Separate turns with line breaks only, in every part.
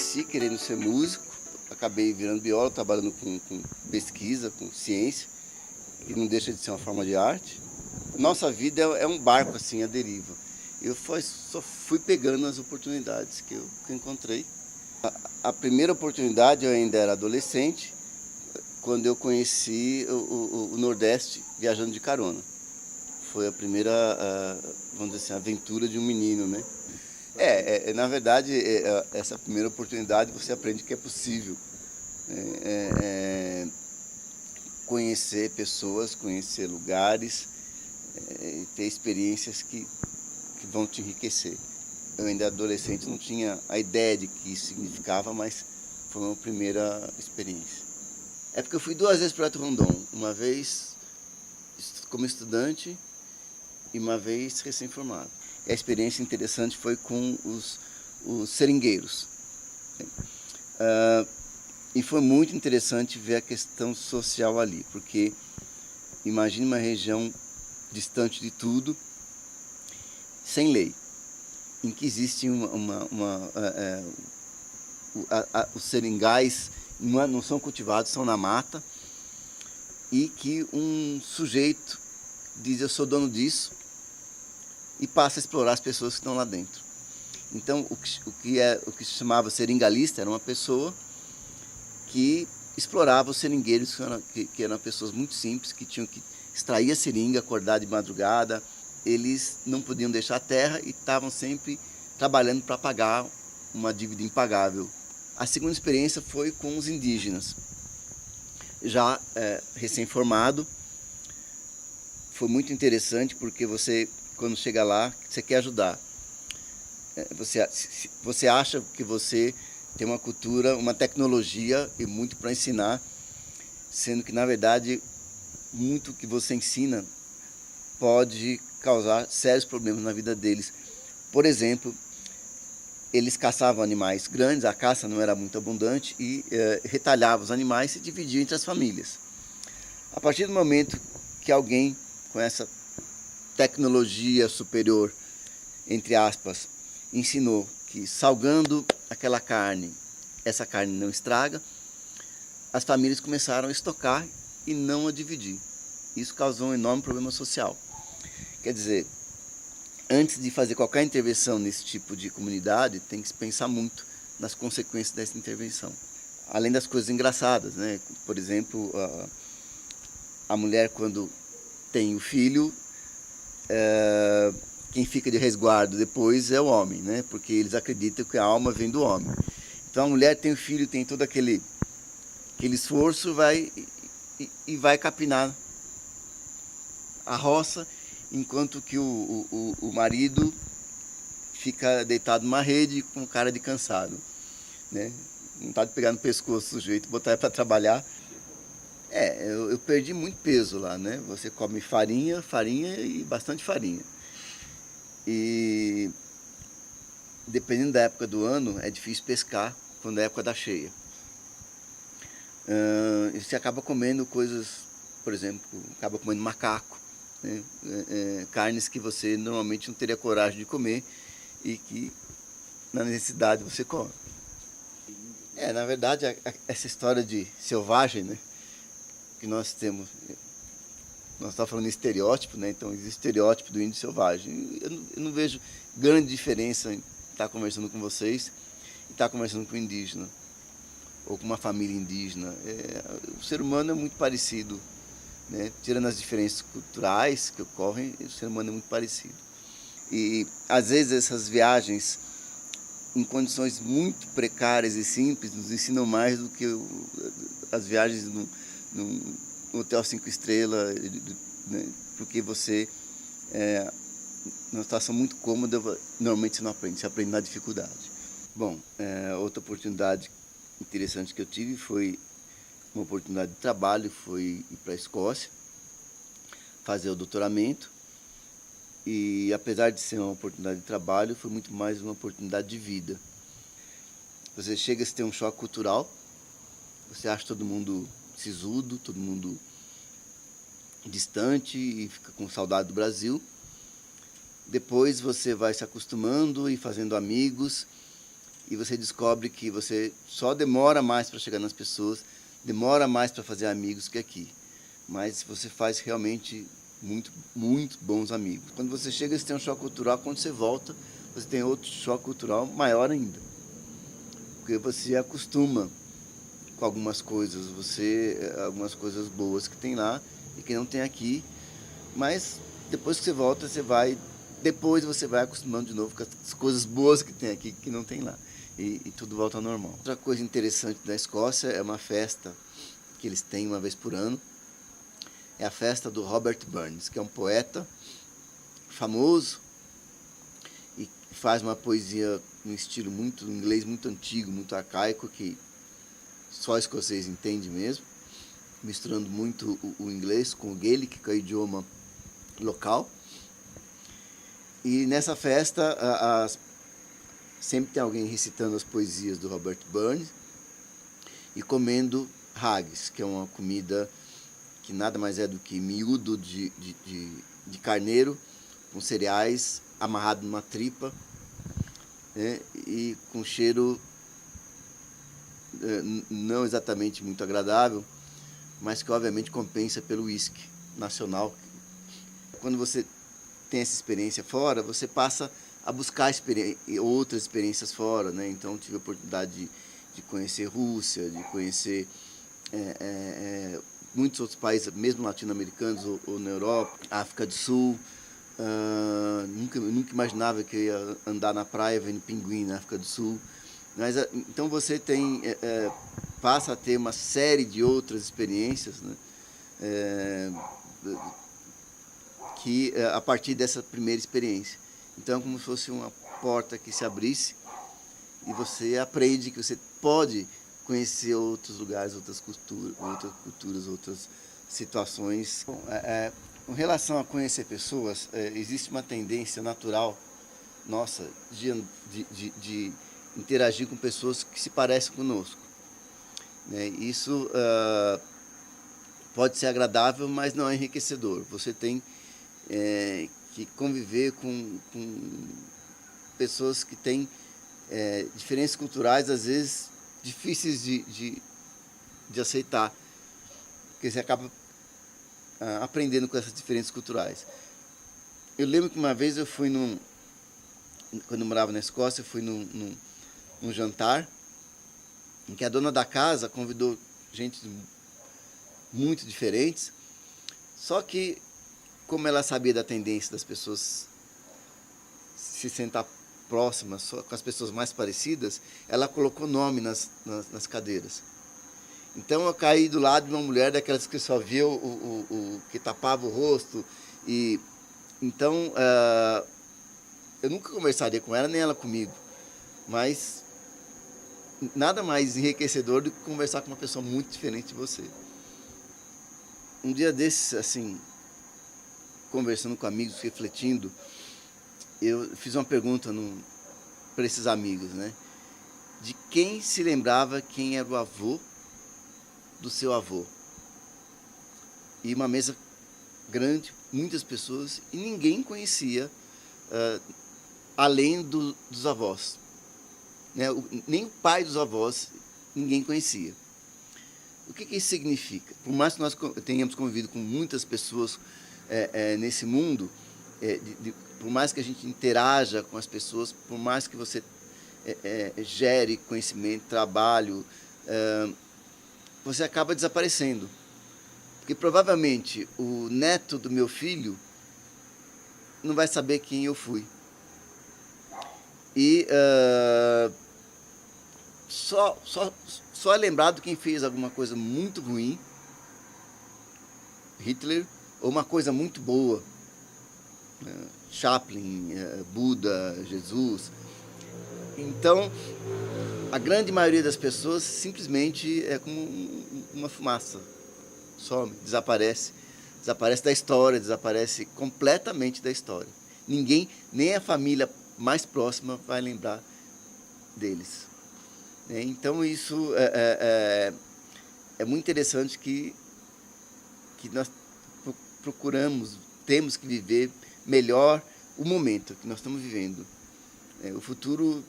cresci querendo ser músico, acabei virando biólogo, trabalhando com pesquisa, com ciência, que não deixa de ser uma forma de arte. Nossa vida é um barco assim, à deriva. Só fui pegando as oportunidades que eu encontrei. A primeira oportunidade, eu ainda era adolescente, quando eu conheci o Nordeste viajando de carona. Foi a primeira, vamos dizer assim, aventura de um menino, né? Na verdade, essa primeira oportunidade você aprende que é possível conhecer pessoas, conhecer lugares, ter experiências que vão te enriquecer. Eu ainda adolescente não tinha a ideia de que isso significava, mas foi uma primeira experiência. É porque eu fui 2 vezes para o Alto Rondon, uma vez como estudante e uma vez recém-formado. E a experiência interessante foi com os seringueiros. E foi muito interessante ver a questão social ali, porque imagine uma região distante de tudo, sem lei, em que existe os seringais não são cultivados, são na mata, e que um sujeito diz: eu sou dono disso, e passa a explorar as pessoas que estão lá dentro. Então, o que se chamava seringalista era uma pessoa que explorava os seringueiros, que eram pessoas muito simples, que tinham que extrair a seringa, acordar de madrugada. Eles não podiam deixar a terra e estavam sempre trabalhando para pagar uma dívida impagável. A segunda experiência foi com os indígenas. Já recém-formado, foi muito interessante porque você, quando chega lá, você quer ajudar. Você acha que você tem uma cultura, uma tecnologia e muito para ensinar, sendo que, na verdade, muito que você ensina pode causar sérios problemas na vida deles. Por exemplo, eles caçavam animais grandes, a caça não era muito abundante, e retalhavam os animais e dividiam entre as famílias. A partir do momento que alguém com essa tecnologia superior, entre aspas, ensinou que salgando aquela carne, essa carne não estraga, as famílias começaram a estocar e não a dividir. Isso causou um enorme problema social. Quer dizer, antes de fazer qualquer intervenção nesse tipo de comunidade, tem que se pensar muito nas consequências dessa intervenção. Além das coisas engraçadas, né? Por exemplo, a mulher, quando tem o filho, quem fica de resguardo depois é o homem, né? Porque eles acreditam que a alma vem do homem. Então a mulher tem o filho, tem todo aquele esforço, vai capinar a roça, enquanto que o marido fica deitado numa rede com cara de cansado, né? Vontade de pegar no pescoço do sujeito, botar ele para trabalhar. Eu perdi muito peso lá, né? Você come farinha e bastante farinha. E dependendo da época do ano, é difícil pescar quando é a época da cheia. Você acaba comendo coisas, por exemplo, acaba comendo macaco, né? Carnes que você normalmente não teria coragem de comer e que na necessidade você come. Na verdade, essa história de selvagem, né, que nós temos, nós estamos falando de estereótipo, né? Então existe estereótipo do índio selvagem. Eu não vejo grande diferença em estar conversando com vocês e estar conversando com um indígena ou com uma família indígena. O ser humano é muito parecido, né? Tirando as diferenças culturais que ocorrem, o ser humano é muito parecido. E às vezes essas viagens em condições muito precárias e simples nos ensinam mais do que as viagens num hotel 5 estrelas, né? Porque você, numa situação muito cômoda, normalmente você não aprende, você aprende na dificuldade. Bom, outra oportunidade interessante que eu tive foi uma oportunidade de trabalho, foi ir para a Escócia, fazer o doutoramento. E apesar de ser uma oportunidade de trabalho, foi muito mais uma oportunidade de vida. Você chega a ter um choque cultural, você acha todo mundo sisudo, todo mundo distante e fica com saudade do Brasil. Depois você vai se acostumando e fazendo amigos e você descobre que você só demora mais para chegar nas pessoas, demora mais para fazer amigos que aqui. Mas você faz realmente muito, muito bons amigos. Quando você chega, você tem um choque cultural, quando você volta, você tem outro choque cultural maior ainda. Porque você acostuma com algumas coisas, algumas coisas boas que tem lá e que não tem aqui, mas depois que você volta, depois você vai acostumando de novo com as coisas boas que tem aqui que não tem lá. E tudo volta ao normal. Outra coisa interessante da Escócia é uma festa que eles têm uma vez por ano. É a festa do Robert Burns, que é um poeta famoso e faz uma poesia em estilo muito inglês, muito antigo, muito arcaico, que só escocês entende mesmo, misturando muito o inglês com o gaelic, que é o idioma local. E nessa festa sempre tem alguém recitando as poesias do Robert Burns e comendo haggis, que é uma comida que nada mais é do que miúdo de carneiro com cereais amarrado numa tripa, né, e com cheiro não exatamente muito agradável, mas que obviamente compensa pelo uísque nacional. Quando você tem essa experiência fora, você passa a buscar outras experiências fora, né? Então tive a oportunidade de conhecer Rússia, de conhecer muitos outros países, mesmo latino-americanos ou na Europa, África do Sul. Nunca imaginava que eu ia andar na praia vendo pinguim na África do Sul. Mas, então você passa a ter uma série de outras experiências, né? A partir dessa primeira experiência. Então é como se fosse uma porta que se abrisse e você aprende que você pode conhecer outros lugares, outras culturas, outras situações. Bom, com relação a conhecer pessoas, existe uma tendência natural nossa de interagir com pessoas que se parecem conosco, né? Isso pode ser agradável, mas não é enriquecedor. Você tem que conviver com pessoas que têm diferenças culturais, às vezes difíceis de aceitar, porque você acaba aprendendo com essas diferenças culturais. Eu lembro que uma vez eu fui quando eu morava na Escócia, eu fui num jantar em que a dona da casa convidou gente muito diferentes, só que como ela sabia da tendência das pessoas se sentar próximas, só com as pessoas mais parecidas, ela colocou nome nas cadeiras. Então eu caí do lado de uma mulher daquelas que só via o que tapava o rosto. Então eu nunca conversaria com ela, nem ela comigo. Mas nada mais enriquecedor do que conversar com uma pessoa muito diferente de você. Um dia desses, assim, conversando com amigos, refletindo, eu fiz uma pergunta para esses amigos, né? De quem se lembrava quem era o avô do seu avô. E uma mesa grande, muitas pessoas, e ninguém conhecia além dos avós, né? Nem o pai dos avós ninguém conhecia. O que isso significa? Por mais que nós tenhamos convivido com muitas pessoas nesse mundo, por mais que a gente interaja com as pessoas, por mais que você gere conhecimento, trabalho, você acaba desaparecendo. Porque provavelmente o neto do meu filho não vai saber quem eu fui. E só é lembrado quem fez alguma coisa muito ruim, Hitler, ou uma coisa muito boa, Chaplin, Buda, Jesus. Então, a grande maioria das pessoas simplesmente é como uma fumaça, some, desaparece da história, desaparece completamente da história. Ninguém, nem a família mais próxima vai lembrar deles. Então isso é muito interessante que nós temos que viver melhor o momento que nós estamos vivendo. O futuro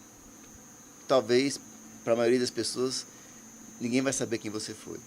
talvez, para a maioria das pessoas, ninguém vai saber quem você foi.